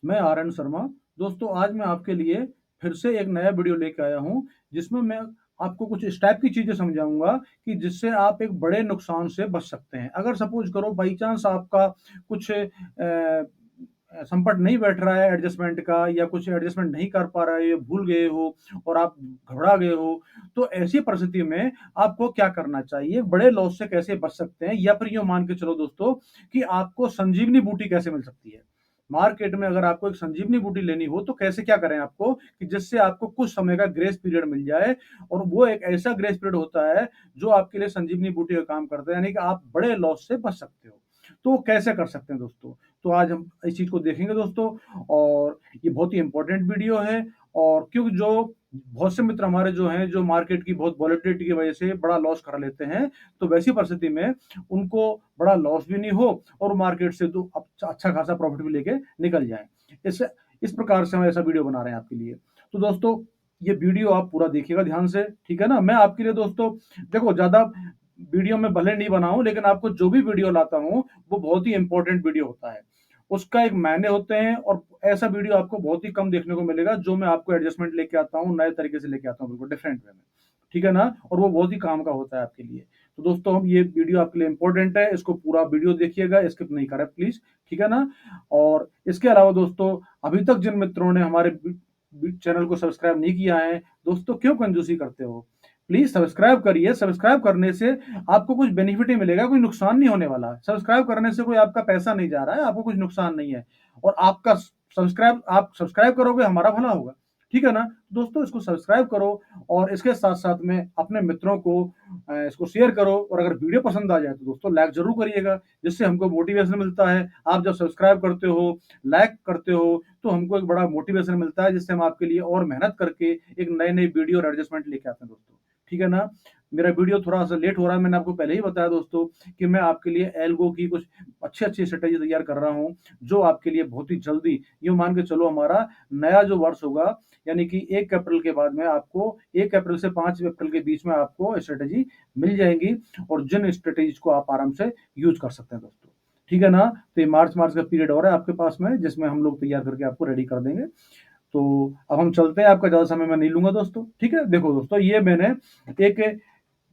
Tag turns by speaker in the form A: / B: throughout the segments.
A: मैं आर.एन. शर्मा। दोस्तों, आज मैं आपके लिए फिर से एक नया वीडियो लेके आया हूँ, जिसमें मैं आपको कुछ इस टाइप की चीज़ें समझाऊँगा कि जिससे आप एक बड़े नुकसान से बच सकते हैं। अगर सपोज़ करो बाई चांस आपका कुछ संपट नहीं बैठ रहा है एडजस्टमेंट का, या कुछ एडजस्टमेंट नहीं कर पा रहे हो, भूल गए हो और आप घबरा गए हो, तो ऐसी परिस्थिति में आपको क्या करना चाहिए? बड़े लॉस से कैसे बच सकते हैं? या फिर यूँ मान के चलो दोस्तों कि आपको संजीवनी बूटी कैसे मिल सकती है? मार्केट में अगर आपको एक संजीवनी बूटी लेनी हो तो कैसे क्या करें आपको कि जिससे आपको कुछ समय का ग्रेस पीरियड मिल जाए, और वो एक ऐसा ग्रेस पीरियड होता है जो आपके लिए संजीवनी बूटी का काम करता है, यानी कि आप बड़े लॉस से बच सकते हो। तो कैसे कर सकते हैं दोस्तों? तो आज हम इस चीज़ को देखेंगे दोस्तों, और ये बहुत ही इम्पोर्टेंट वीडियो है। और क्योंकि जो बहुत से मित्र हमारे जो हैं, जो मार्केट की बहुत वॉलेटिलिटी की वजह से बड़ा लॉस करा लेते हैं, तो वैसी परिस्थिति में उनको बड़ा लॉस भी नहीं हो और मार्केट से तो अच्छा खासा प्रॉफिट भी लेके निकल जाएँ। इस प्रकार से हम ऐसा वीडियो बना रहे हैं आपके लिए। तो दोस्तों, ये वीडियो आप पूरा देखिएगा ध्यान से, ठीक है ना? मैं आपके लिए दोस्तों देखो ज़्यादा वीडियो मैं भले नहीं बनाऊँ, लेकिन आपको जो भी वीडियो लाता हूँ, वो बहुत ही इम्पोर्टेंट वीडियो होता है। उसका एक मायने होते हैं, और ऐसा वीडियो आपको बहुत ही कम देखने को मिलेगा, जो मैं आपको एडजस्टमेंट लेके आता हूँ, नए तरीके से लेके आता हूँ, बिल्कुल डिफरेंट वे में। ठीक है ना? और वो बहुत ही काम का होता है आपके लिए। तो दोस्तों, हम ये वीडियो आपके लिए इम्पोर्टेंट है, इसको पूरा वीडियो देखिएगा, स्किप नहीं करें प्लीज़, ठीक है ना? और इसके अलावा दोस्तों, अभी तक जिन मित्रों ने हमारे चैनल को सब्सक्राइब नहीं किया है, दोस्तों क्यों कंजूसी करते हो? प्लीज़ सब्सक्राइब करिए। सब्सक्राइब करने से आपको कुछ बेनिफिट ही मिलेगा, कोई नुकसान नहीं होने वाला। सब्सक्राइब करने से कोई आपका पैसा नहीं जा रहा है, आपको कुछ नुकसान नहीं है, और आप सब्सक्राइब करोगे, हमारा भला होगा, ठीक है ना? दोस्तों, इसको सब्सक्राइब करो, और इसके साथ-साथ में अपने मित्रों को इसको शेयर करो, और अगर वीडियो पसंद आ जाए तो दोस्तों लाइक ज़रूर करिएगा, जिससे हमको मोटिवेशन मिलता है। आप जब सब्सक्राइब करते हो, लाइक करते हो, तो हमको एक बड़ा मोटिवेशन मिलता है, जिससे हम आपके लिए और मेहनत करके एक नए-नए वीडियो और एडजस्टमेंट लेके आते हैं दोस्तों, ठीक है ना? मेरा वीडियो थोड़ा-सा लेट हो रहा है, मैंने आपको पहले ही बताया दोस्तों कि मैं आपके लिए एल्गो की कुछ अच्छी-अच्छी स्ट्रैटेजी तैयार कर रहा हूँ, जो आपके लिए बहुत ही जल्दी, यूँ मान के चलो हमारा नया जो वर्ष होगा, यानी कि 1 अप्रैल के बाद में आपको 1 अप्रैल से 5 अप्रैल के बीच में आपको स्ट्रैटेजी मिल जाएँगी, और जिन स्ट्रैटेजीज़ को आप आराम से यूज़ कर सकते हैं दोस्तों, ठीक है ना? तो ये मार्च का पीरियड और है आपके पास में, जिसमें हम लोग तैयार करके आपको रेडी कर देंगे। तो अब हम चलते हैं, आपका ज़्यादा समय मैं नहीं लूँगा दोस्तों, ठीक है? देखो दोस्तों, ये मैंने एक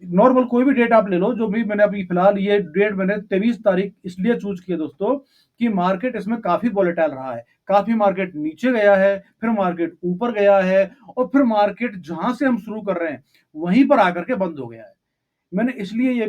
A: नॉर्मल कोई भी डेट आप ले लो, जो भी मैंने अभी फिलहाल ये डेट मैंने 23 तारीख इसलिए चूज़ की है दोस्तों, कि मार्केट इसमें काफ़ी वोलेटाइल रहा है। काफ़ी मार्केट नीचे गया है, फिर मार्केट ऊपर गया है, और फिर मार्केट जहाँ से हम शुरू कर रहे हैं, वहीं पर आकर के बंद हो गया है। मैंने इसलिए ये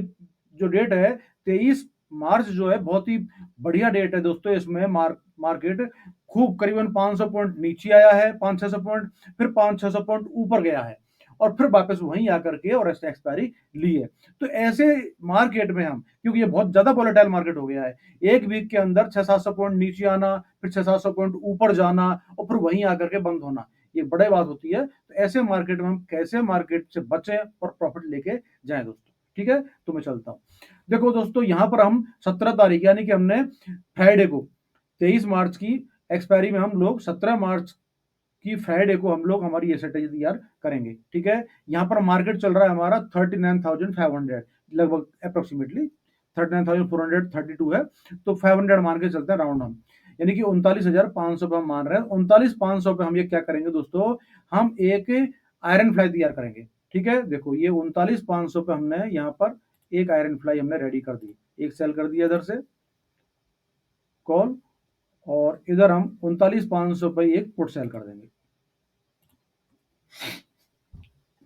A: जो डेट है 23 मार्च जो है, बहुत ही बढ़िया डेट है दोस्तों। इसमें मार्केट खूब करीबन 500 पॉइंट नीचे आया है, 500-600 पॉइंट, फिर 500-600 पॉइंट ऊपर गया है, और फिर वापस वहीं आकर के और ऐसे एक्सपायरी ली है। तो ऐसे मार्केट में हम, क्योंकि ये बहुत ज़्यादा वोलेटाइल मार्केट हो गया है, 1 वीक के अंदर 600-700 पॉइंट नीचे आना, फिर 600-700 पॉइंट ऊपर जाना, और फिर वहीं आकर के बंद होना, ये बड़ी बात होती है। तो ऐसे मार्केट में हम कैसे मार्केट से बचें और प्रॉफिट लेके जाएँ दोस्तों, ठीक है? तो मैं चलता हूँ। देखो दोस्तों, यहाँ पर हम 17 तारीख, यानी कि हमने फ्राइडे को 23 मार्च की एक्सपायरी में, हम लोग 17 मार्च की फ्राइडे को हम लोग हमारी ये स्ट्रैटेजी तैयार करेंगे, ठीक है? यहाँ पर मार्केट चल रहा है हमारा 39,500 लगभग अप्रॉक्सिमेटली 39,432 है, तो 500 मान के चलते हैं राउंड हम, यानी कि 39,500 पे हम मान रहे हैं। 39,500 पे हम ये क्या करेंगे दोस्तों, हम एक आयरन फ्लाई तैयार करेंगे, ठीक है? देखो, ये 39,500 पे हमने यहाँ पर एक आयरन फ्लाई हमने रेडी कर दी, एक सेल कर दिया इधर से कॉल, और इधर हम 39,500 पे एक पुट सेल कर देंगे,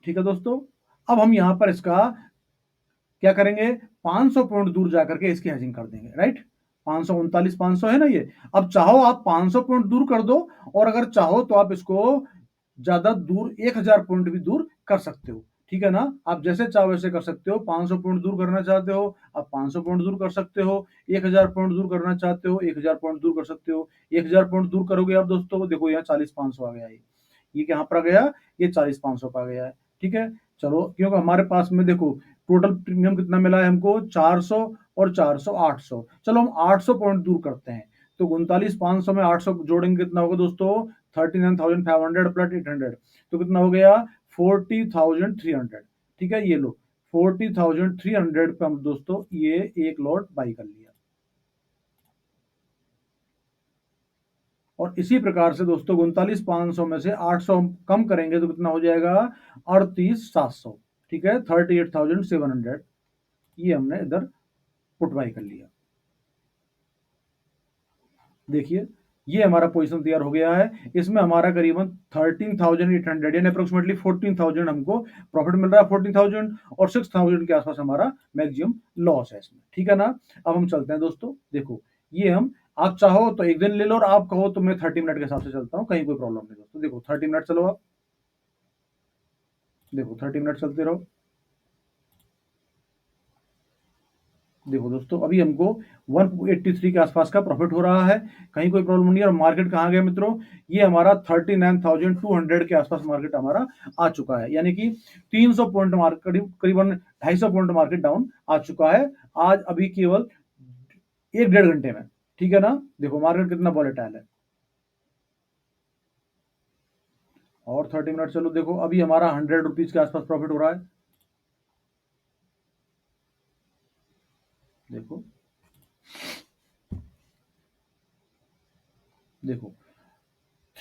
A: ठीक है दोस्तों? अब हम यहाँ पर इसका क्या करेंगे, 500 पॉइंट दूर जाकर के इसकी हेजिंग कर देंगे, राइट? 539,500 है ना ये। अब चाहो आप 500 पॉइंट दूर कर दो, और अगर चाहो तो आप इसको ज्यादा दूर 1000 पॉइंट भी दूर कर सकते हो, ठीक है ना? आप जैसे चाहो वैसे कर सकते हो। 500 पॉइंट दूर करना चाहते हो, आप 500 पॉइंट दूर कर सकते हो। 1000 पॉइंट दूर करना चाहते हो, 1000 पॉइंट दूर कर सकते हो। 1000 पॉइंट दूर करोगे आप दोस्तों, देखो यहाँ 40,500 आ गया, ये कहाँ पर आ गया, ये 40,500 पे आ गया है, ठीक है? चलो, क्योंकि हमारे पास में देखो टोटल प्रीमियम कितना मिला है हमको, 400 और 400 800। चलो हम 800 पॉइंट दूर करते हैं, तो 39,500 में 800 जोड़ेंगे, कितना होगा दोस्तों, 39,500 प्लस 800, तो कितना हो गया, 40,300, ठीक है? ये लो, 40,300 पे हम दोस्तों ये एक लॉट बाई कर लिया, और इसी प्रकार से दोस्तों 39,500 में से 800 हम कम करेंगे तो कितना हो जाएगा, 38,700। ठीक है, 38,700 ये हमने इधर पुट बाई कर लिया। देखिए ये हमारा पोजीशन तैयार हो गया है। इसमें हमारा करीबन 13,800 यानी अप्रोक्सीमेटली 14,000 हमको प्रॉफिट मिल रहा है, 14,000 और 6,000 के आसपास हमारा मैक्सिमम लॉस है इसमें। ठीक है ना। अब हम चलते हैं दोस्तों, देखो ये हम, आप चाहो तो एक दिन ले लो और आप कहो तो मैं 30 मिनट के हिसाब से चलता हूँ, कहीं कोई प्रॉब्लम नहीं दोस्तों। देखो 30 मिनट चलो, आप देखो 30 मिनट चलते रहो। देखो दोस्तों अभी हमको 183 के आसपास का प्रॉफिट हो रहा है, कहीं कोई प्रॉब्लम नहीं है। और मार्केट कहाँ गया मित्रों, ये हमारा 39,200 के आसपास मार्केट हमारा आ चुका है, यानी कि 300 पॉइंट मार्केट, करीबन 250 पॉइंट मार्केट डाउन आ चुका है आज, अभी केवल 1-1.5 घंटे में। ठीक है ना। देखो मार्केट कितना वॉलेटाइल है। और 30 मिनट चलो, देखो अभी हमारा 100 रुपीज के आसपास प्रॉफिट हो रहा है। देखो देखो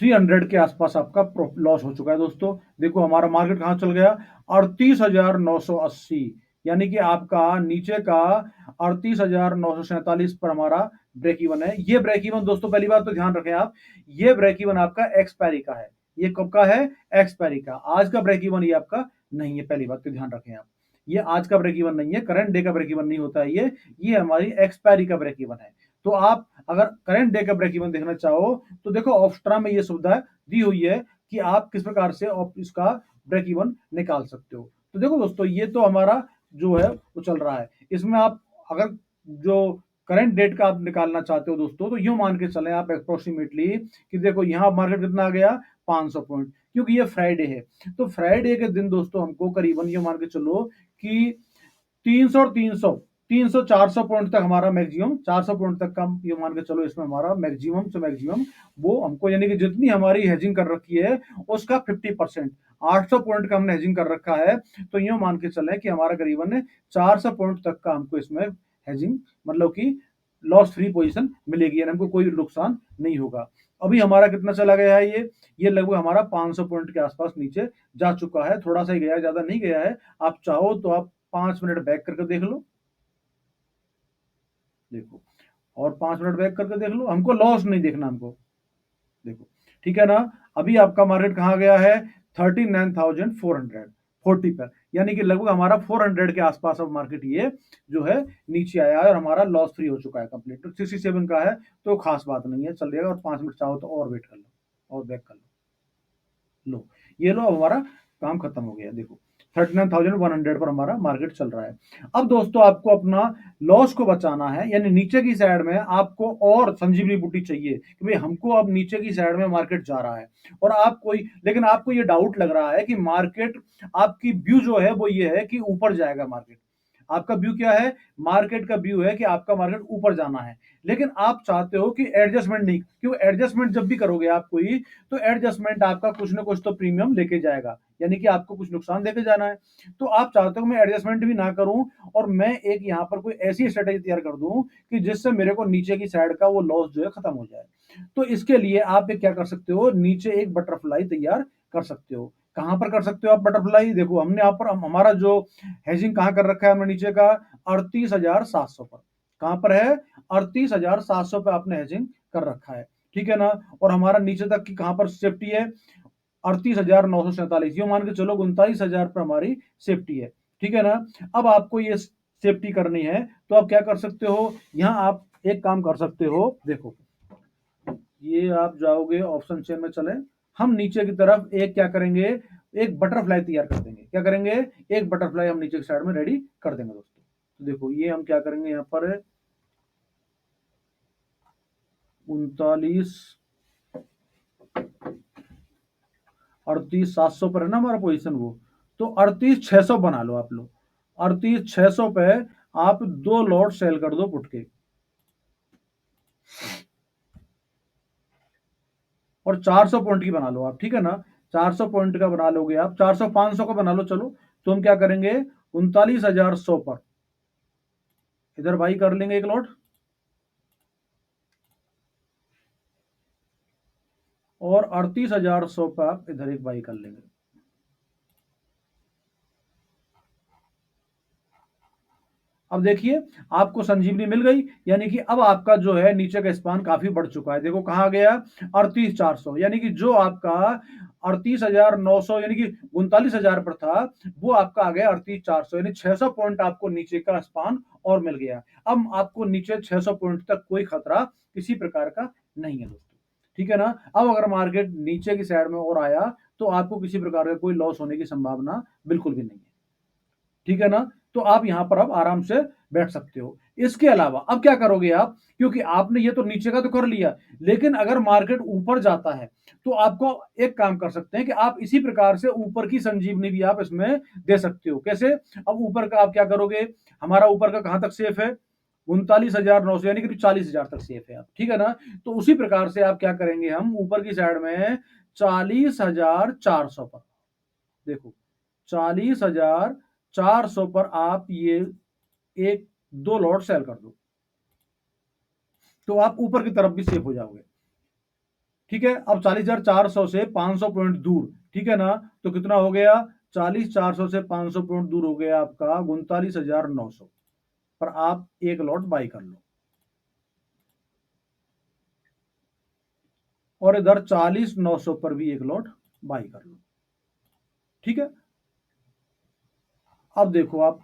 A: 300 के आसपास आपका लॉस हो चुका है दोस्तों। देखो हमारा मार्केट कहां चल गया, 38,980, यानी कि आपका नीचे का 38,947 पर हमारा ब्रेक इवन है। ये ब्रेक इवन दोस्तों पहली बात तो ध्यान रखें आप, ये ब्रेक इवन आपका एक्सपायरी का है। ये कब का है, एक्सपायरी का। आज का ब्रेक इवन ये आपका नहीं है, पहली बात तो ध्यान रखें आप, ये आज का ब्रेक इवन नहीं है, करंट डे का ब्रेक इवन नहीं होता है ये हमारी एक्सपायरी का ब्रेक इवन है। तो आप अगर करंट डे का ब्रेक इवन देखना चाहो तो देखो ऑप्स्ट्रा में ये सुविधा दी हुई है कि आप किस प्रकार से इसका ब्रेक इवन निकाल सकते हो। तो देखो दोस्तों ये तो हमारा जो है वो चल रहा है, इसमें आप अगर जो करंट डेट का आप निकालना चाहते हो दोस्तों तो यूं मान के चलें आप अप्रोक्सीमेटली कि देखो यहाँ मार्केट कितना आ गया, 500 पॉइंट, क्योंकि ये फ्राइडे है। तो फ्राइडे के दिन दोस्तों हमको करीबन ये मान के चलो कि 300 और 300, 300 400 पॉइंट तक हमारा मैक्सिमम, 400 पॉइंट तक का ये मान के चलो इसमें हमारा मैक्सिमम से मैक्सिमम वो हमको, यानी कि जितनी हमारी हेजिंग कर रखी है उसका 50%, 800 पॉइंट का हमने हेजिंग कर रखा है। तो ये मान के चले कि हमारा करीबन 400 पॉइंट तक का हमको इसमें हेजिंग, मतलब कि लॉस फ्री पोजीशन मिलेगी, यानी हमको कोई नुकसान नहीं होगा। अभी हमारा कितना चला गया है, ये लगभग हमारा 500 पॉइंट के आसपास नीचे जा चुका है, थोड़ा सा ही गया है, ज्यादा नहीं गया है। आप चाहो तो आप 5 मिनट बैक करके देख लो, देखो और 5 मिनट बैक करके देख लो, हमको लॉस नहीं देखना हमको, देखो। ठीक है ना। अभी आपका मार्केट कहाँ गया है, 39,440 पर, यानी कि लगभग हमारा 400 के आसपास अब मार्केट ये जो है नीचे आया है और हमारा लॉस फ्री हो चुका है कंप्लीट। तो 67 का है तो खास बात नहीं है, चल जाएगा। और 5 मिनट चाहो तो और वेट कर लो और बैक कर लो, ये लो हमारा काम खत्म हो गया। देखो 39,100 पर हमारा मार्केट चल रहा है। अब दोस्तों आपको अपना लॉस को बचाना है, यानी नीचे की साइड में आपको और संजीवनी बूटी चाहिए कि भाई हमको अब नीचे की साइड में मार्केट जा रहा है और आप कोई, लेकिन आपको ये डाउट लग रहा है कि मार्केट, आपकी व्यू जो है वो ये है कि ऊपर जाएगा मार्केट। आपका व्यू क्या है, मार्केट का व्यू है कि आपका मार्केट ऊपर जाना है, लेकिन आप चाहते हो कि एडजस्टमेंट नहीं, क्यों एडजस्टमेंट जब भी करोगे आप कोई, तो एडजस्टमेंट आपका कुछ ना कुछ तो प्रीमियम लेके जाएगा, यानी कि आपको कुछ नुकसान देके जाना है। तो आप चाहते हो मैं एडजस्टमेंट भी ना करूं और मैं एक यहाँ पर कोई ऐसी स्ट्रेटेजी तैयार कर दूं कि जिससे मेरे को नीचे की साइड का वो लॉस जो है खत्म हो जाए। तो इसके लिए आप क्या कर सकते हो, नीचे एक बटरफ्लाई तैयार कर सकते हो। कहां पर कर सकते हो आप बटरफ्लाई, देखो हमने यहाँ पर हमारा जो हेजिंग कहां कर रखा है हमने नीचे का 38,700 पर, कहां पर है 38,700 पे आपने हेजिंग कर रखा है। ठीक है ना। और हमारा नीचे तक की कहां पर सेफ्टी है, 38,947, ये मान के चलो 39,000 पर हमारी सेफ्टी है। ठीक है ना। अब आपको ये सेफ्टी करनी है तो आप क्या कर सकते हो, यहाँ आप एक काम कर सकते हो, देखो ये आप जाओगे ऑप्शन चेन में चले, हम नीचे की तरफ एक क्या करेंगे, एक बटरफ्लाई तैयार कर देंगे। क्या करेंगे, एक बटरफ्लाई हम नीचे की साइड में रेडी कर देंगे दोस्तों। तो देखो ये हम क्या करेंगे, यहाँ पर 39, 38,700 पर है ना हमारा पोजीशन वो, तो 38,600 बना लो आप लोग, 38,600 पे आप 2 लॉट सेल कर दो पुट के, और 400 पॉइंट की बना लो आप। ठीक है ना। 400 पॉइंट का बना लोगे आप, 400 500 का बना लो चलो। तो हम क्या करेंगे, 39,100 पर इधर बाई कर लेंगे एक लॉट, और 38,100 पर आप इधर एक बाई कर लेंगे। अब देखिए आपको संजीवनी मिल गई, यानी कि अब आपका जो है नीचे का स्पान काफी बढ़ चुका है। देखो कहाँ गया, 38,400, यानी कि जो आपका 38,900 यानी कि 39,000 पर था, वो आपका आ गया 38,400, यानी 600 पॉइंट आपको नीचे का स्पान और मिल गया। अब आपको नीचे 600 पॉइंट तक कोई खतरा किसी प्रकार का नहीं है दोस्तों, ठीक है ना। अब अगर मार्केट नीचे की साइड में और आया तो आपको किसी प्रकार का कोई लॉस होने की संभावना बिल्कुल भी नहीं है, ठीक है ना। तो आप यहां पर अब आराम से बैठ सकते हो। इसके अलावा अब क्या करोगे आप, क्योंकि आपने ये तो नीचे का तो कर लिया, लेकिन अगर मार्केट ऊपर जाता है तो आपको एक काम कर सकते हैं कि आप इसी प्रकार से ऊपर की संजीवनी भी आप इसमें दे सकते हो। कैसे, अब ऊपर का आप क्या करोगे, हमारा ऊपर का कहां तक सेफ है, 39,900, यानी कि 40,000 तक सेफ है आप, ठीक है ना। तो उसी प्रकार से आप क्या करेंगे, हम ऊपर की साइड में 40,400 पर, देखो 40,400 पर आप ये एक दो लॉट सेल कर दो, तो आप ऊपर की तरफ भी सेफ हो जाओगे, ठीक है। अब 40,400 से 500 पॉइंट दूर, ठीक है ना, तो कितना हो गया, 40,400 से 500 पॉइंट दूर हो गया आपका 39,900 पर आप एक लॉट बाई कर लो, और इधर 40,900 पर भी एक लॉट बाई कर लो, ठीक है। अब देखो आप,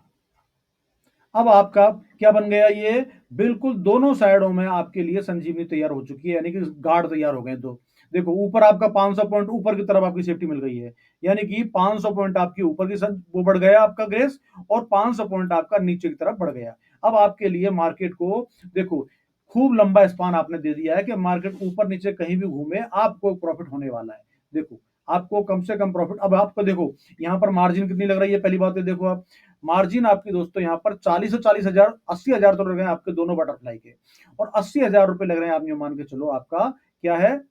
A: अब आपका क्या बन गया, ये बिल्कुल दोनों साइडों में आपके लिए संजीवनी तैयार हो चुकी है, यानी कि गार्ड तैयार हो गए दो। देखो ऊपर आपका 500 पॉइंट ऊपर की तरफ आपकी सेफ्टी मिल गई है, यानी कि 500 पॉइंट आपकी ऊपर की वो बढ़ गया आपका ग्रेस, और 500 पॉइंट आपका नीचे की तरफ बढ़ गया। अब आपके लिए मार्केट को देखो खूब लंबा स्पान आपने दे दिया है कि मार्केट ऊपर नीचे कहीं भी घूमे आपको प्रॉफिट होने वाला है। देखो आपको कम से कम प्रॉफिट, अब आपको देखो यहाँ पर मार्जिन कितनी लग रही है, पहली बात है देखो आप, मार्जिन आपकी दोस्तों यहाँ पर 40,000 80,000 तो लग रहे हैं आपके दोनों बटरफ्लाई के, और 80,000 रुपए लग रहे हैं, आप ये मान के चलो आपका क्या है,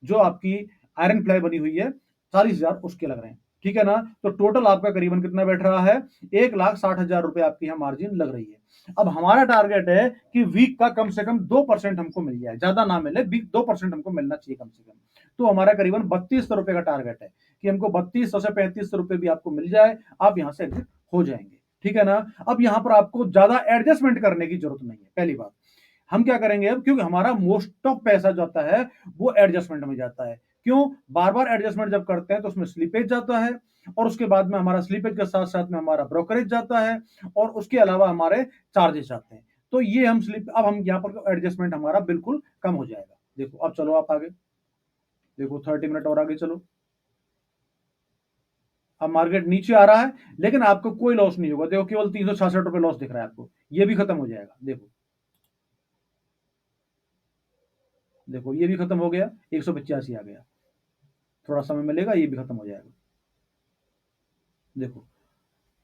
A: जो आपकी आयरन फ्लाई बनी हुई है 40,000 उसके लग रहे हैं, ठीक है ना। तो टोटल आपका करीबन कितना बैठ रहा है, 1,60,000 रुपए आपकी यहाँ मार्जिन लग रही है। अब हमारा टारगेट है कि वीक का कम से कम 2% हमको मिल जाए, ज्यादा ना मिले, वीक 2% हमको मिलना चाहिए कम से कम। तो हमारा करीबन 3200 रुपए का टारगेट है कि हमको 3200 से 3500 रुपए भी आपको मिल जाए, आप यहां से एग्जिट हो जाएंगे, ठीक है ना। अब यहां पर आपको ज्यादा एडजस्टमेंट करने की जरूरत नहीं है। पहली बात हम क्या करेंगे अब, क्योंकि हमारा मोस्ट ऑफ पैसा जाता है वो एडजस्टमेंट में जाता है। क्यों, बार बार एडजस्टमेंट जब करते हैं तो उसमें स्लीपेज जाता है, और उसके बाद में हमारा स्लीपेज के साथ साथ में हमारा ब्रोकरेज जाता है, और उसके अलावा हमारे चार्जेस जाते हैं। तो ये हम स्लिप, अब हम यहाँ पर एडजस्टमेंट हमारा बिल्कुल कम हो जाएगा। देखो अब चलो आप आगे, देखो 30 मिनट और आगे चलो। अब मार्केट नीचे आ रहा है, लेकिन आपको कोई लॉस नहीं होगा। देखो केवल 366 रुपए लॉस दिख रहा है आपको, ये भी खत्म हो जाएगा। देखो देखो ये भी खत्म हो गया, 185 आ गया, थोड़ा समय मिलेगा ये भी खत्म हो जाएगा। देखो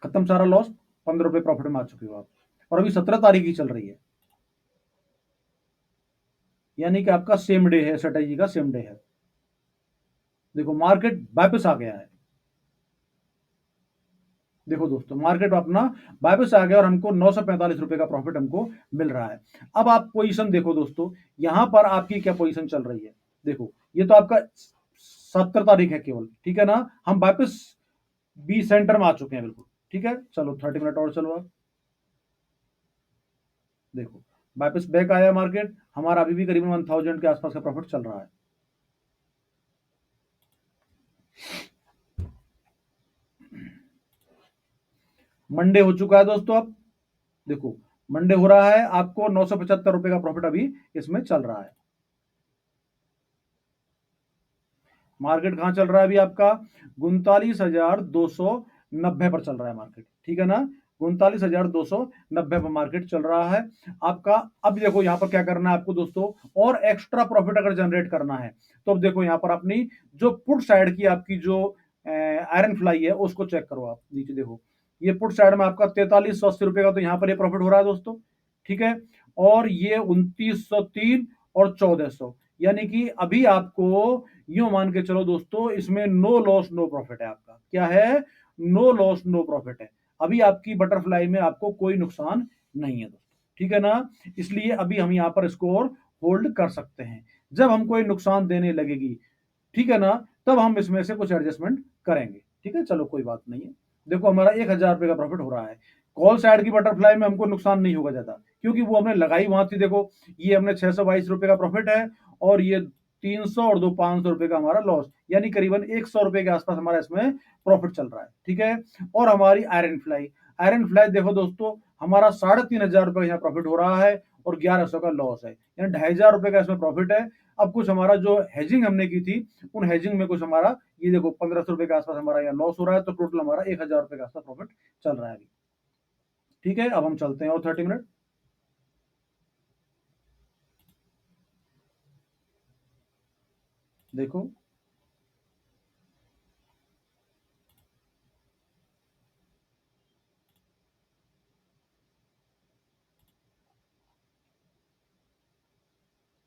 A: खत्म सारा लॉस, 15 रुपए प्रॉफिट में आ चुके हो आप, और अभी 17 तारीख ही चल रही है, यानी कि आपका सेम डे है, स्ट्रेटेजी का सेम डे है। देखो मार्केट वापस आ गया है, देखो दोस्तों मार्केट अपना वापस आ गया, और हमको 945 रुपए का प्रॉफिट हमको मिल रहा है। अब आप पोजीशन देखो दोस्तों, यहां पर आपकी क्या पोजीशन चल रही है। देखो ये तो आपका 17 तारीख है केवल, ठीक है ना, हम वापस बी सेंटर में आ चुके हैं बिल्कुल, ठीक है। चलो 30 मिनट और चलो आप, देखो वापस बैक आया मार्केट, हमारा अभी भी करीबन 1000 के आसपास का प्रॉफिट चल रहा है। मंडे हो चुका है दोस्तों, अब देखो मंडे हो रहा है, आपको 975 रुपए का प्रॉफिट अभी इसमें चल रहा है। मार्केट कहां चल रहा है अभी आपका, 39,290 पर चल रहा है मार्केट, ठीक है ना। 39,290 पर मार्केट चल रहा है आपका। अब देखो यहां पर क्या करना है आपको दोस्तों, और एक्स्ट्रा प्रॉफिट अगर जनरेट करना है, तो अब देखो यहां पर अपनी जो पुट साइड की आपकी जो आयरन फ्लाई है उसको चेक करो आप, नीचे देखो ये पुट साइड में आपका 4380 का तो यहां पर ये प्रॉफिट हो रहा है दोस्तों, ठीक है। और ये 2903 और 1400, यानी कि अभी आपको यूं मान के चलो दोस्तों, इसमें नो लॉस नो प्रॉफिट है आपका, क्या है, नो लॉस नो प्रॉफिट है। अभी आपकी बटरफ्लाई में आपको कोई नुकसान नहीं है दोस्तों, ठीक है ना। इसलिए अभी हम यहां पर स्कोर होल्ड कर सकते हैं। जब हम कोई नुकसान देने लगेगी, ठीक है ना, तब हम इसमें से कुछ एडजस्टमेंट करेंगे। ठीक है, चलो कोई बात नहीं है। देखो हमारा 1000 रुपये का प्रॉफिट हो रहा है। कॉल साइड की बटरफ्लाई में हमको नुकसान नहीं होगा ज्यादा, क्योंकि वो हमने लगाई वहां थी। देखो ये हमने 622 रुपये का प्रॉफिट है, और ये 300 और 500 रुपये का हमारा लॉस, यानी करीबन 100 रुपये के आसपास हमारा इसमें प्रॉफिट चल रहा है। ठीक है, और हमारी आयरन फ्लाई देखो दोस्तों, हमारा 3500 रुपये यहाँ प्रॉफिट हो रहा है, और 1100 का लॉस है, यानी 2500 रुपये का इसमें प्रॉफिट है। अब कुछ हमारा जो हेजिंग हमने की थी, उन हेजिंग में कुछ हमारा, ये देखो 1500 रुपये के आसपास हमारा यहाँ लॉस हो रहा है, तो टोटल हमारा 1000 रुपये के आसपास प्रॉफिट चल रहा है अभी। ठीक है, अब हम चलते हैं और 30 मिनट। देखो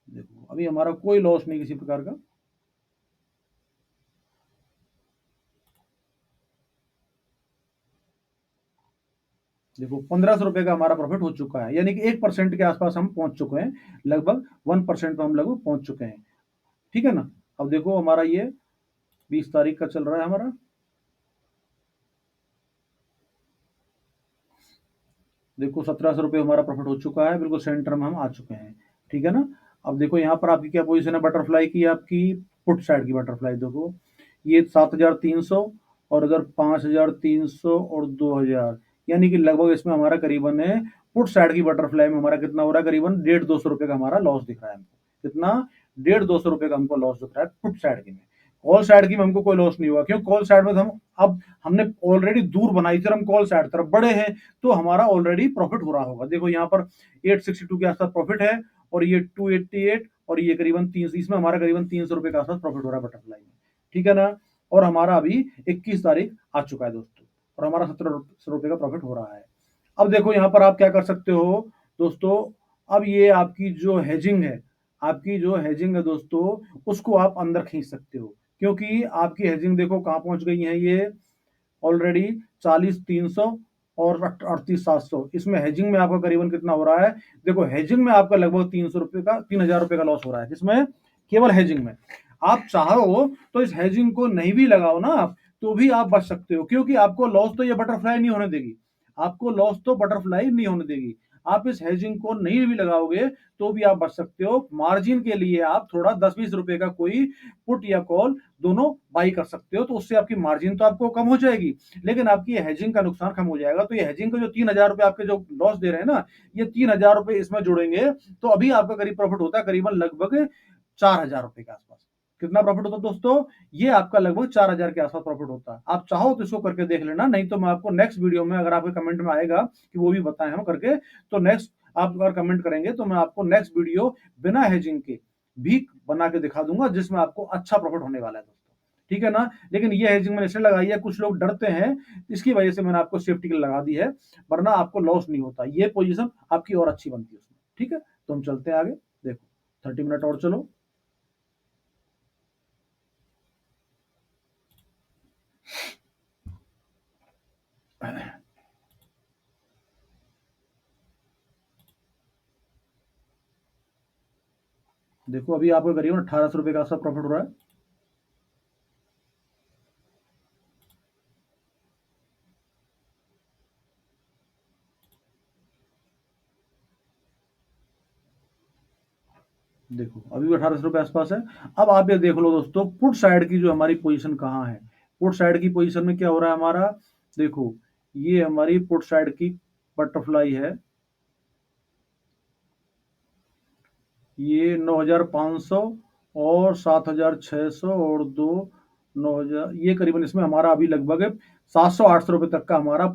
A: देखो अभी हमारा कोई लॉस नहीं किसी प्रकार का। देखो 1500 रुपये का हमारा प्रॉफिट हो चुका है, यानी कि 1% के आसपास हम पहुंच चुके हैं, लगभग 1% पर हम लगभग पहुंच चुके हैं। ठीक है ना, अब देखो हमारा ये 20 तारीख का चल रहा है हमारा। देखो 1700 रुपये हमारा प्रॉफिट हो चुका है, बिल्कुल सेंटर में हम आ चुके हैं। ठीक है ना, अब देखो यहाँ पर आपकी क्या पोजीशन है बटरफ्लाई की, आपकी पुट साइड की बटरफ्लाई देखो, ये 7300, और इधर 5300 और 2000, यानी कि लगभग इसमें हमारा करीबन है, पुट साइड की बटरफ्लाई में हमारा कितना हो रहा है, करीबन 150-200 रुपये का हमारा लॉस दिख रहा है हमको। कितना? 150-200 रुपये का हमको लॉस दिख रहा है पुट साइड की में। कॉल साइड की में हमको कोई लॉस नहीं हुआ, क्यों? कॉल साइड में तो हम अब हमने ऑलरेडी दूर बनाई थी, हम कॉल साइड तरफ बड़े हैं, तो हमारा ऑलरेडी प्रॉफिट हो रहा होगा। देखो यहाँ पर 862 के आसपास प्रॉफिट है, और ये 288, और ये करीबन 300, इसमें हमारा करीबन 300 रुपये के आसपास प्रॉफिट हो रहा है बटरफ्लाई में। ठीक है ना, और हमारा अभी 21 तारीख आ चुका है दोस्तों, और हमारा 17 रुपये का प्रॉफिट हो रहा है। अब देखो यहाँ पर आप क्या कर सकते हो दोस्तों, अब ये आपकी जो हेजिंग है, आपकी जो हेजिंग है दोस्तों, उसको आप अंदर खींच सकते हो, क्योंकि आपकी हेजिंग देखो कहाँ पहुंच गई है, ये ऑलरेडी 40,300 और 38,700, इसमें हेजिंग में आपका करीबन कितना हो रहा है? देखो हेजिंग में आपका लगभग 300 रुपये का, 3000 रुपये का लॉस हो रहा है, जिसमें केवल हेजिंग में। आप चाहो तो इस हेजिंग को नहीं भी लगाओ ना आप, तो भी आप बच सकते हो, क्योंकि आपको लॉस तो ये बटरफ्लाई नहीं होने देगी, आपको लॉस तो बटरफ्लाई नहीं होने देगी। आप इस हेजिंग को नहीं भी लगाओगे तो भी आप बच सकते हो। मार्जिन के लिए आप थोड़ा 10-20 रुपए का कोई पुट या कॉल दोनों बाई कर सकते हो, तो उससे आपकी मार्जिन तो आपको कम हो जाएगी, लेकिन आपकी हेजिंग का नुकसान कम हो जाएगा। तो ये हेजिंग का जो 3000 रुपये आपके जो लॉस दे रहे हैं ना, ये 3000 रुपये इसमें जुड़ेंगे, तो अभी आपका करीब प्रॉफिट होता है करीबन लगभग 4000 रुपये के आसपास। कितना प्रॉफिट होता है दोस्तों? ये आपका लगभग 4000 के आसपास प्रॉफिट होता है। आप चाहो तो इसको करके देख लेना, नहीं तो मैं आपको नेक्स्ट वीडियो में, अगर आपके कमेंट में आएगा कि वो भी बताएं हम करके, तो नेक्स्ट आप अगर कमेंट करेंगे तो मैं आपको नेक्स्ट वीडियो बिना हेजिंग के भी बना के दिखा दूंगा, जिसमें आपको अच्छा प्रॉफिट होने वाला है दोस्तों। ठीक है ना, लेकिन ये हेजिंग मैंने इसलिए लगाई है, कुछ लोग डरते हैं, इसकी वजह से मैंने आपको सेफ्टी के लिए लगा दी है, वरना आपको लॉस नहीं होता, ये पोजीशन आपकी और अच्छी बनती है उसमें। ठीक है, तो हम चलते हैं आगे। देखो 30 मिनट और चलो। देखो अभी आपको करीबन 1800 रुपये का सब प्रॉफिट हो रहा है। देखो अभी भी 1800 रुपये आसपास है। अब आप ये देख लो दोस्तों, पुट साइड की जो हमारी पोजीशन कहाँ है। पुट साइड की पोजीशन में क्या हो रहा है हमारा, देखो ये हमारी पुट साइड की बटरफ्लाई है, ये 9500 और 7600 और दो 9000, ये करीबन इसमें हमारा अभी लगभग 700-800 रुपये तक का हमारा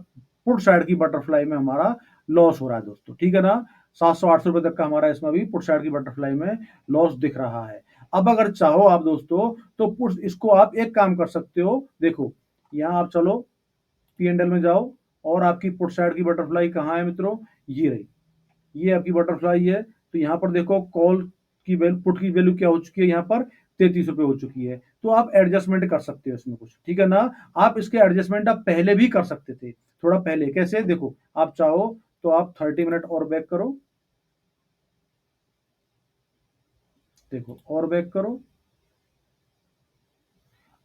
A: पुट साइड की बटरफ्लाई में हमारा लॉस हो रहा है दोस्तों। ठीक है ना, 700-800 रुपये तक का हमारा इसमें अभी पुट साइड की बटरफ्लाई में लॉस दिख रहा है। अब अगर चाहो आप दोस्तों, तो पुट इसको आप एक काम कर सकते हो। देखो यहाँ आप चलो P&L में जाओ, और आपकी पुट साइड की बटरफ्लाई कहाँ है मित्रों, ये रही, ये आपकी बटरफ्लाई है। तो यहाँ पर देखो कॉल की वैल्यू, पुट की वैल्यू क्या हो चुकी है, यहाँ पर 33 रुपये हो चुकी है। तो आप एडजस्टमेंट कर सकते हो इसमें कुछ। ठीक है ना, आप इसके एडजस्टमेंट आप पहले भी कर सकते थे, थोड़ा पहले। कैसे? देखो आप चाहो तो आप 30 मिनट और बैक करो, देखो और बैक करो,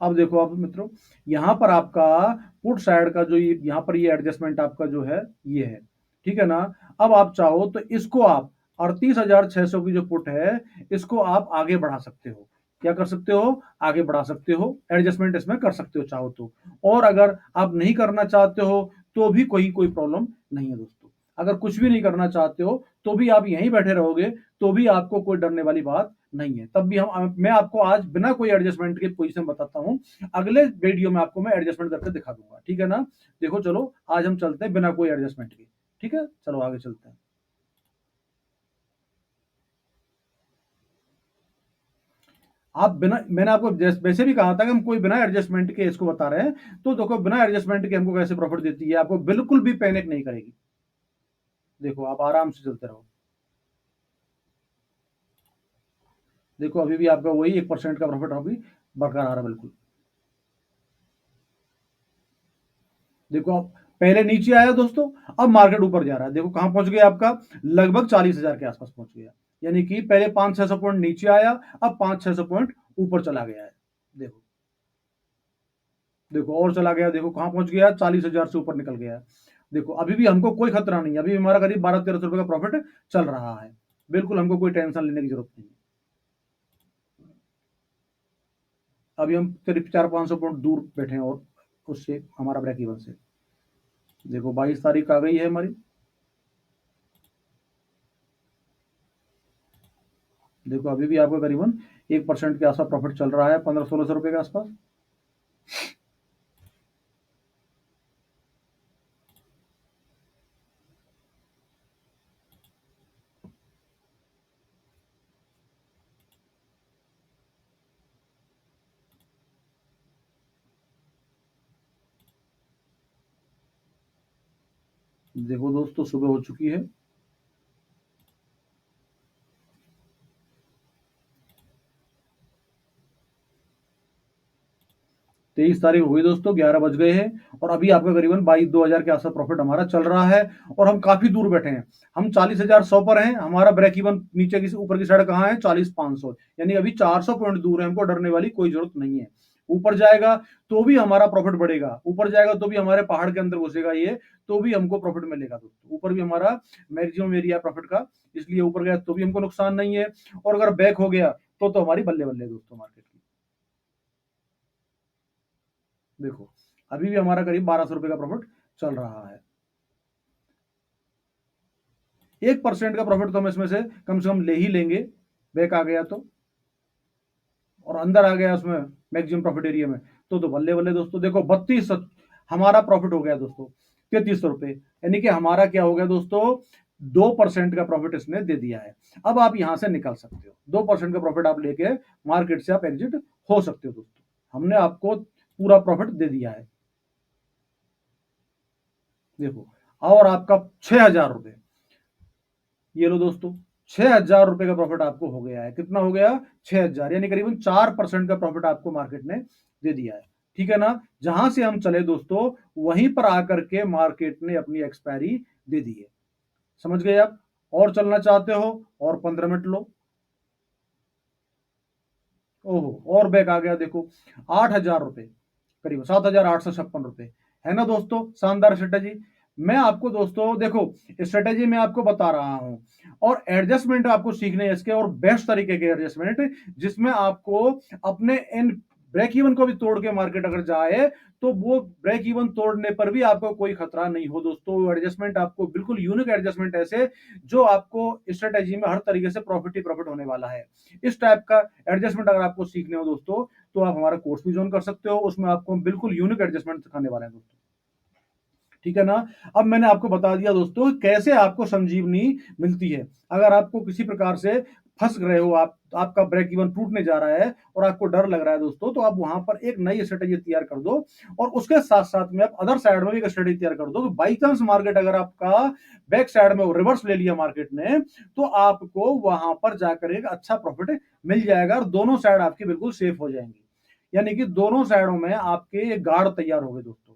A: अब देखो आप मित्रों, यहाँ पर आपका पुट साइड का जो ये यहाँ पर ये एडजस्टमेंट आपका जो है ये है, ठीक है ना। अब आप चाहो तो इसको आप 38,600 की जो पुट है इसको आप आगे बढ़ा सकते हो। क्या कर सकते हो? आगे बढ़ा सकते हो, एडजस्टमेंट इसमें कर सकते हो चाहो तो। और अगर आप नहीं करना चाहते हो तो भी कोई प्रॉब्लम नहीं है दोस्तों। अगर कुछ भी नहीं करना चाहते हो तो भी आप यहीं बैठे रहोगे तो भी आपको कोई डरने वाली बात नहीं है। तब भी मैं आपको आज बिना कोई एडजस्टमेंट के पोजीशन बताता हूँ। अगले वीडियो में आपको मैं एडजस्टमेंट करके दिखा दूंगा, ठीक है ना। देखो चलो आज हम चलते हैं बिना कोई एडजस्टमेंट के, ठीक है, चलो आगे चलते हैं। आप बिना मैंने आपको वैसे भी कहा था कि हम कोई बिना एडजस्टमेंट के इसको बता रहे हैं, तो देखो बिना एडजस्टमेंट के हमको कैसे प्रॉफिट देती है, आपको बिल्कुल भी पैनिक नहीं करेगी। देखो आप आराम से चलते रहो। देखो अभी भी आपका वही 1% का प्रॉफिट अभी बरकरार है बिल्कुल। देखो आप पहले नीचे आया दोस्तों, अब मार्केट ऊपर जा रहा है। देखो कहां पहुंच गया आपका, लगभग 40,000 के आसपास पहुंच गया। यानी कि पहले 500-600 पॉइंट नीचे आया, अब 500-600 पॉइंट ऊपर चला गया है। देखो देखो और चला गया, देखो कहां पहुंच गया, 40,000 से ऊपर निकल गया। देखो अभी भी हमको कोई खतरा नहीं है, अभी हमारा करीब 1200-1300 रुपए का प्रॉफिट चल रहा है। बिल्कुल हमको कोई टेंशन लेने की जरूरत नहीं है। अभी हम करीब 400-500 पॉइंट दूर बैठे हैं और उससे हमारा ब्रेक इवन से। देखो 22 तारीख आ गई है हमारी। देखो अभी भी आपका करीबन 1% के आसपास प्रॉफिट चल रहा है, 1500-1600 रुपए के आसपास। देखो दोस्तों सुबह हो चुकी है। 23 तारीख हो गई दोस्तों, 11 बज गए हैं और अभी आपका करीबन 22-2 हजार के आसपास प्रॉफिट हमारा चल रहा है। और हम काफी दूर बैठे हैं, हम 40,100 पर हैं। हमारा ब्रेक इवन नीचे की ऊपर की साइड कहाँ है, 40,500, यानी अभी 400 पॉइंट दूर है। हमको डरने वाली कोई जरूरत नहीं है। ऊपर जाएगा तो भी हमारा प्रॉफिट बढ़ेगा, ऊपर जाएगा तो भी हमारे पहाड़ के अंदर घुसेगा ये, तो भी हमको प्रॉफिट मिलेगा दोस्तों। ऊपर भी हमारा मैक्सिमम एरिया प्रॉफिट का, इसलिए ऊपर गया तो भी हमको नुकसान नहीं है। और अगर बैक हो गया तो हमारी बल्ले बल्ले दोस्तों मार्केट की। देखो अभी भी हमारा करीब 1200 रुपए का प्रॉफिट चल रहा है। 1% का प्रॉफिट तो हम इसमें से कम ले ही लेंगे, बैक आ गया तो, और अंदर आ गया उसमें मैक्सिमम प्रॉफिट एरिया में, तो बल्ले बल्ले दोस्तों। देखो 32 हमारा प्रॉफिट हो गया दोस्तों, 3300 रुपए। यानी कि हमारा क्या हो गया दोस्तों, 2% का प्रॉफिट इसने दे दिया है। अब आप यहां से निकल सकते हो, 2% का प्रॉफिट आप लेके मार्केट से आप एग्जिट हो सकते हो दोस्तों। हमने आपको पूरा प्रॉफिट दे दिया है। देखो और आपका 6,000 रुपए, ये लो दोस्तों, 6,000 रुपए का प्रॉफिट आपको हो गया है। कितना हो गया, 6,000, यानी करीबन 4% का प्रॉफिट आपको मार्केट ने दे दिया है, ठीक है ना। जहां से हम चले दोस्तों वहीं पर आकर के मार्केट ने अपनी एक्सपायरी दे दी है। समझ गए आप। और चलना चाहते हो और 15 मिनट लो। ओहो और बैक आ गया देखो, 8,000 रुपए, करीब 7,856 रुपए, है ना दोस्तों। शानदार स्ट्रेटेजी। मैं आपको दोस्तों देखो स्ट्रेटेजी मैं आपको बता रहा हूं, और एडजस्टमेंट आपको सीखने हैं इसके, और बेस्ट तरीके के एडजस्टमेंट जिसमें आपको अपने इन ब्रेक इवन को भी तोड़ के मार्केट अगर जाए तो वो ब्रेक इवन तोड़ने पर भी आपको कोई खतरा नहीं हो दोस्तों। एडजस्टमेंट आपको बिल्कुल यूनिक एडजस्टमेंट ऐसे जो आपको स्ट्रेटेजी में हर तरीके से प्रॉफिट ही प्रॉफिट होने वाला है। इस टाइप का एडजस्टमेंट अगर आपको सीखने हो दोस्तों तो आप हमारा कोर्स भी ज्वाइन कर सकते हो, उसमें आपको बिल्कुल यूनिक एडजस्टमेंट सिखाने वाले हैं दोस्तों, ठीक है ना। अब मैंने आपको बता दिया दोस्तों कैसे आपको संजीवनी मिलती है। अगर आपको किसी प्रकार से फंस रहे हो, आप आपका ब्रेक इवन टूटने जा रहा है और आपको डर लग रहा है दोस्तों, तो आप वहां पर एक नई स्ट्रेटेजी तैयार कर दो, और उसके साथ साथ में आप अदर साइड में भी एक स्ट्रेटेजी तैयार कर दो कि बाई चांस मार्केट अगर आपका बैक साइड में रिवर्स ले लिया मार्केट ने, तो आपको वहां पर जाकर एक अच्छा प्रॉफिट मिल जाएगा और दोनों साइड आपकी बिल्कुल सेफ हो जाएंगी। यानी कि दोनों साइडों में आपके एक गार्ड तैयार हो गए दोस्तों।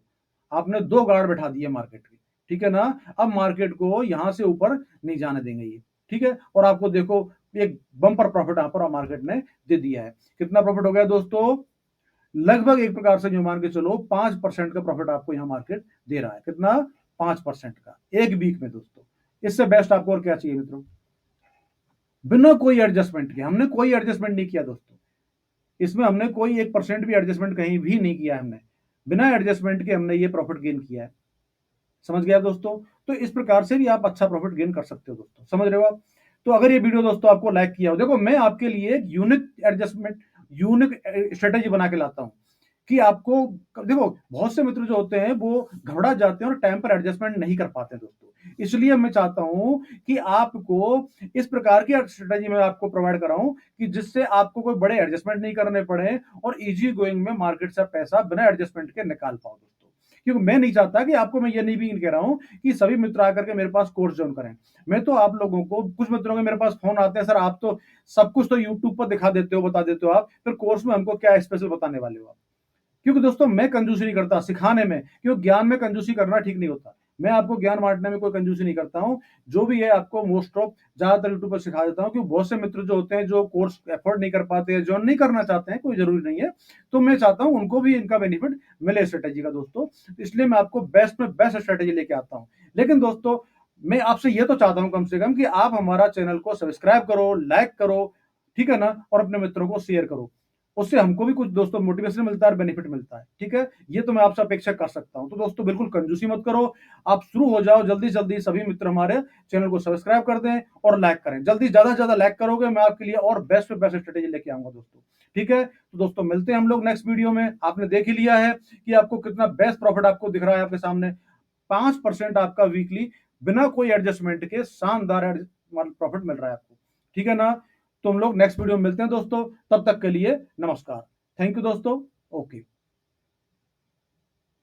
A: आपने दो गार्ड बैठा दिए मार्केट के, ठीक है ना। अब मार्केट को यहां से ऊपर नहीं जाने देंगे ये, ठीक है। और आपको देखो एक बम्पर प्रॉफिट यहां पर मार्केट ने दे दिया है। कितना प्रॉफिट हो गया दोस्तों, लगभग एक प्रकार से जो मान के चलो 5% का प्रॉफिट आपको यहाँ मार्केट दे रहा है। कितना? 5% का एक वीक में दोस्तों। इससे बेस्ट आपको और क्या चाहिए मित्रों? बिना कोई एडजस्टमेंट के, हमने कोई एडजस्टमेंट नहीं किया दोस्तों, इसमें हमने कोई 1% भी एडजस्टमेंट कहीं भी नहीं किया। हमने बिना एडजस्टमेंट के हमने ये प्रॉफिट गेन किया है। समझ गया दोस्तों? तो इस प्रकार से भी आप अच्छा प्रॉफिट गेन कर सकते हो दोस्तों। समझ रहे हो आप? तो अगर ये वीडियो दोस्तों आपको लाइक किया हो, देखो मैं आपके लिए एक यूनिक एडजस्टमेंट, यूनिक स्ट्रेटेजी बना के लाता हूँ कि आपको, देखो बहुत से मित्र जो होते हैं वो घबरा जाते हैं और टाइम पर एडजस्टमेंट नहीं कर पाते दोस्तों। इसलिए मैं चाहता हूं कि आपको इस प्रकार की स्ट्रेटेजी मैं आपको प्रोवाइड कराऊं कि जिससे आपको कोई बड़े एडजस्टमेंट नहीं करने पड़े और इजी गोइंग में मार्केट से पैसा बिना एडजस्टमेंट के निकाल पाओ दोस्तों। क्योंकि मैं नहीं चाहता कि आपको, मैं ये नहीं भी कह रहा हूं कि सभी मित्र आकर के मेरे पास कोर्स ज्वाइन करें। मैं तो आप लोगों को, कुछ मित्रों के मेरे पास फोन आते हैं, सर आप तो सब कुछ तो यूट्यूब पर दिखा देते हो, बता देते हो आप, फिर कोर्स में हमको क्या स्पेशल बताने वाले हो आप? क्योंकि दोस्तों मैं कंजूसी नहीं करता सिखाने में, क्योंकि ज्ञान में कंजूसी करना ठीक नहीं होता। मैं आपको ज्ञान बांटने में कोई कंजूसी नहीं करता हूं। जो भी है आपको मोस्ट ऑफ ज्यादातर यूट्यूब पर सिखा देता हूं, क्योंकि बहुत से मित्र जो होते हैं जो कोर्स एफोर्ड नहीं कर पाते हैं, ज्वाइन नहीं करना चाहते हैं, कोई जरूरी नहीं है, तो मैं चाहता हूं उनको भी इनका बेनिफिट मिले स्ट्रेटेजी का दोस्तों। इसलिए मैं आपको बेस्ट में बेस्ट स्ट्रेटेजी लेके आता हूं। लेकिन दोस्तों मैं आपसे ये तो चाहता हूं कम से कम कि आप हमारा चैनल को सब्सक्राइब करो, लाइक करो, ठीक है ना, और अपने मित्रों को शेयर करो। उससे हमको भी कुछ दोस्तों मोटिवेशन मिलता है और बेनिफिट मिलता है। ठीक है, ये तो मैं आपसे अपेक्षा कर सकता हूं। तो दोस्तों बिल्कुल कंजूसी मत करो, आप शुरू हो जाओ जल्दी जल्दी। सभी मित्र हमारे चैनल को सब्सक्राइब कर दें और लाइक करें। जल्दी, ज्यादा से ज्यादा लाइक करोगे, मैं आपके लिए और बेस्ट बेस्ट स्ट्रेटेजी लेके आऊंगा दोस्तों। ठीक है, तो दोस्तों मिलते हैं हम लोग नेक्स्ट वीडियो में। आपने देख ही लिया है कि आपको कितना बेस्ट प्रॉफिट आपको दिख रहा है आपके सामने। 5% आपका वीकली बिना कोई एडजस्टमेंट के शानदार प्रॉफिट मिल रहा है आपको। ठीक है ना? तो हम लोग नेक्स्ट वीडियो में मिलते हैं दोस्तों। तब तक के लिए नमस्कार। थैंक यू दोस्तों। ओके।